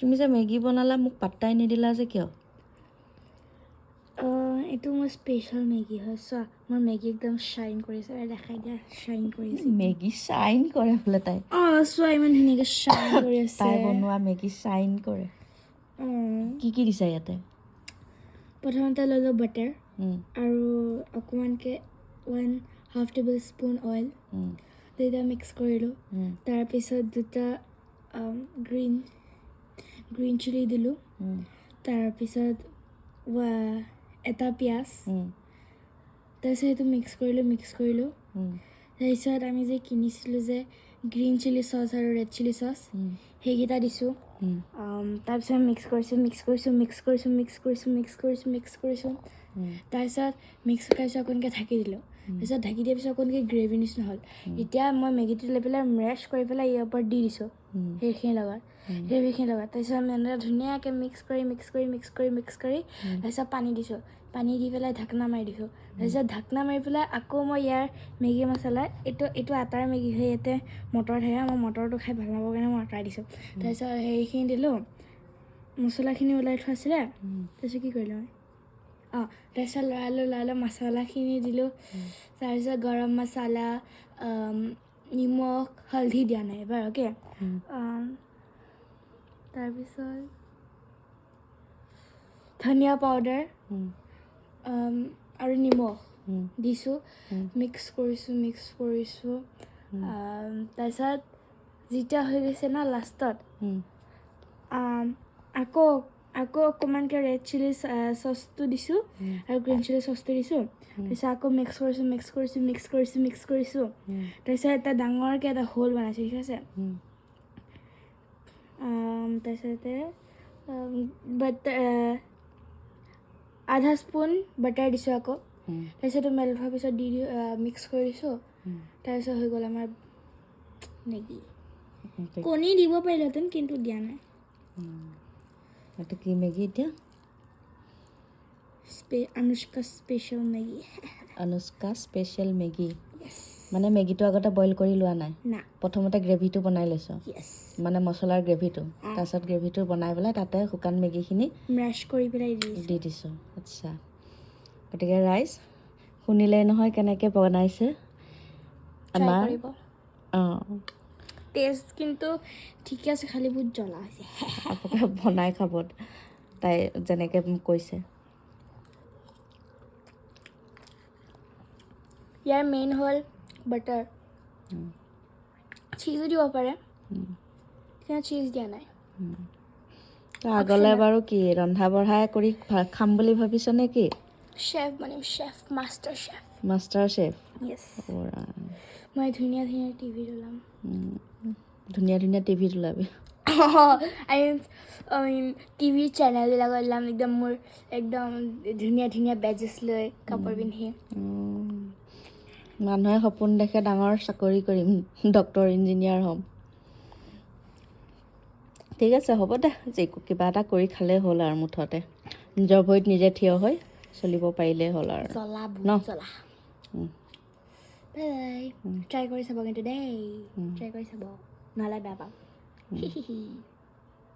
তুমি যে মেগী বনালা মোক পাত্তাই নিদিলা যে কিয় এইটো মোৰ স্পেচিয়েল মেগী হয় চোৱা মোৰ মেগী একদম শ্বাইন কৰিছে আৰু দেখাই দিয়া শ্বাইন কৰিছে মেগী শ্বাইন কৰে বোলে তাই চোৱা ইমান ধুনীয়াকৈ শ্বাইন কৰি আছে তাই বনোৱা মেগী শ্বাইন কৰে কি দিছা ইয়াতে প্ৰথমতে ল'লোঁ বাটাৰ আৰু অকণমানকৈ 1/2 টেবুলস্পুন অইল দুটা মিক্স কৰিলোঁ তাৰপিছত দুটা গ্ৰীণ চিলি দিলোঁ তাৰপিছত এটা পিঁয়াজ তাৰপিছত সেইটো মিক্স কৰিলোঁ তাৰপিছত আমি যে কিনিছিলোঁ যে গ্ৰীণ চিলি চচ আৰু ৰেড চিলি চচ সেইকেইটা দিছোঁ তাৰপিছত মিক্স কৰিছোঁ তাৰপিছত মিক্স কৰিছোঁ অকণকৈ ঢাকি দিলোঁ তাৰপিছত ঢাকি দিয়াৰ পিছত অকণকৈ গ্ৰেভি নিচিনা হ'ল এতিয়া মই মেগীটো লৈ পেলাই মেছ কৰি পেলাই ইয়াৰ ওপৰত দি দিছোঁ সেইখিনিৰ লগত গ্ৰেভিখিনিৰ লগত তাৰপিছত আমি এনেকৈ ধুনীয়াকৈ মিক্স কৰি তাৰপিছত পানী দিছোঁ পানী দি পেলাই ঢাকনা মাৰি দিছোঁ তাৰপিছত ঢাকনা মাৰি পেলাই আকৌ মই ইয়াৰ মেগী মছলা এইটো আটাৰ মেগী হয় ইয়াতে মটৰ থাকে মই মটৰটো খাই ভাল নাপাবৰ কাৰণে মই আঁতৰাই দিছোঁ তাৰপিছত হেৰিখিনি দিলোঁ মছলাখিনি ওলাই থোৱা আছিলে তাৰপিছত কি কৰিলোঁ মই তাৰপিছত লৰালোঁ মছলাখিনি দিলোঁ তাৰপিছত গৰম মছলা নিমখ হালধি দিয়া নাই এবাৰ অ'কে তাৰপিছত ধনিয়া পাউডাৰ আৰু নিমখ দিছোঁ মিক্স কৰিছোঁ তাৰপিছত যেতিয়া হৈ গৈছে ন লাষ্টত আকৌ অকণমানকৈ ৰেড চিলি চচটো দিছোঁ আৰু গ্ৰীণ চিলি চচটো দিছোঁ তাৰপিছত আকৌ মিক্স কৰিছোঁ তাৰপিছত এটা ডাঙৰকৈ এটা হোল বনাইছোঁ ঠিক আছে তাৰপিছতে আধা স্পুন বাটাৰ দিছোঁ আকৌ তাৰপিছত মেল্ট হোৱাৰ পিছত মিক্স কৰি দিছোঁ তাৰপিছত হৈ গ'ল আমাৰ মেগী কণী দিব পাৰিলোহেঁতেন কিন্তু দিয়া নাই এইটো কি মেগী এতিয়া Anushka special Maggi Anushka special Maggi মানে মেগীটো আগতে বইল কৰি লোৱা নাই প্ৰথমতে গ্ৰেভিটো বনাই লৈছোঁ মানে মছলাৰ গ্ৰেভিটো তাৰপিছত গ্ৰেভিটো বনাই পেলাই তাতে শুকান মেগীখিনি মেছ কৰি পেলাই দি দিছোঁ আচ্ছা গতিকে ৰাইজ শুনিলেই নহয় কেনেকৈ বনাইছে আমাৰ টেষ্ট কিন্তু ঠিকে আছে খালি বহুত জ্বলা হৈছে আপোনালোকে বনাই খাব তাই যেনেকৈ কৈছে ইয়াৰ মেইন হ'ল বাটাৰ চীজো দিব পাৰে কিন্তু চীজ দিয়া নাই আগলৈ বাৰু কি ৰন্ধা বঢ়া কৰি খাম বুলি ভাবিছ নে কি চেফ বনিম মাষ্টাৰ চেফ মই ধুনীয়া টিভি ওলাম ধুনীয়া টিভিত ওলাবি টিভি চেনেলবিলাকত ওলাম একদম মোৰ একদম ধুনীয়া বেজেছ লৈ কাপোৰ পিন্ধি মানুহে সপোন দেখে ডাঙৰ চাকৰি কৰিম ডক্তৰ ইঞ্জিনিয়াৰ হ'ম ঠিক আছে হ'ব দে কিবা এটা কৰি খালেই হ'ল আৰু মুঠতে নিজৰ ভৰিত নিজে থিয় হৈ চলিব পাৰিলেই হ'ল আৰু ট্ৰাই কৰি চাব কিন্তু দেই ট্ৰাই কৰি চাব নহ'লে বেয়া পাম